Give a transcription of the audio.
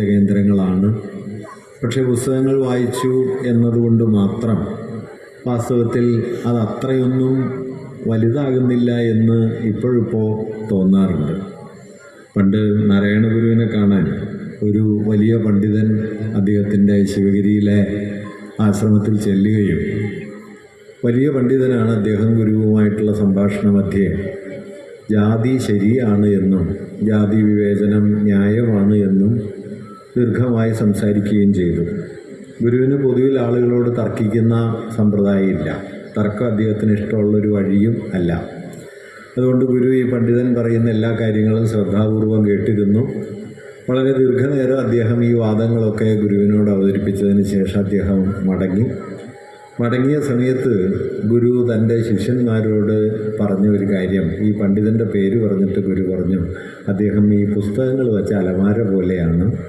കേന്ദ്രങ്ങളാണ്. പക്ഷേ പുസ്തകങ്ങൾ വായിച്ചു എന്നതുകൊണ്ട് മാത്രം വാസ്തവത്തിൽ അത് അത്രയൊന്നും വലുതാകുന്നില്ല എന്ന് ഇപ്പോഴിപ്പോൾ തോന്നാറുണ്ട്. പണ്ട് നാരായണ ഗുരുവിനെ കാണാൻ ഒരു വലിയ പണ്ഡിതൻ അദ്ദേഹത്തിൻ്റെ ശിവഗിരിയിലെ ആശ്രമത്തിൽ ചെല്ലുകയും വലിയ പണ്ഡിതനാണ് അദ്ദേഹം ഗുരുവുമായിട്ടുള്ള സംഭാഷണ മധ്യേ ജാതി ശരിയാണ് എന്നും ജാതി വിവേചനം ന്യായമാണ് എന്നും ദീർഘമായി സംസാരിക്കുകയും ചെയ്തു. ഗുരുവിന് പൊതുവിൽ ആളുകളോട് തർക്കിക്കുന്ന സമ്പ്രദായമില്ല. തർക്കം അദ്ദേഹത്തിന് ഇഷ്ടമുള്ളൊരു വഴിയും അല്ല. അതുകൊണ്ട് ഗുരു ഈ പണ്ഡിതൻ പറയുന്ന എല്ലാ കാര്യങ്ങളും ശ്രദ്ധാപൂർവം കേട്ടിരുന്നു. വളരെ ദീർഘനേരം അദ്ദേഹം ഈ വാദങ്ങളൊക്കെ ഗുരുവിനോട് അവതരിപ്പിച്ചതിന് ശേഷം അദ്ദേഹം മടങ്ങിയ സമയത്ത് ഗുരു തൻ്റെ ശിഷ്യന്മാരോട് പറഞ്ഞ ഒരു കാര്യം, ഈ പണ്ഡിതൻ്റെ പേര് പറഞ്ഞിട്ട് ഗുരു പറഞ്ഞു, അദ്ദേഹം ഈ പുസ്തകങ്ങൾ വെച്ച അലമാര പോലെയാണ്.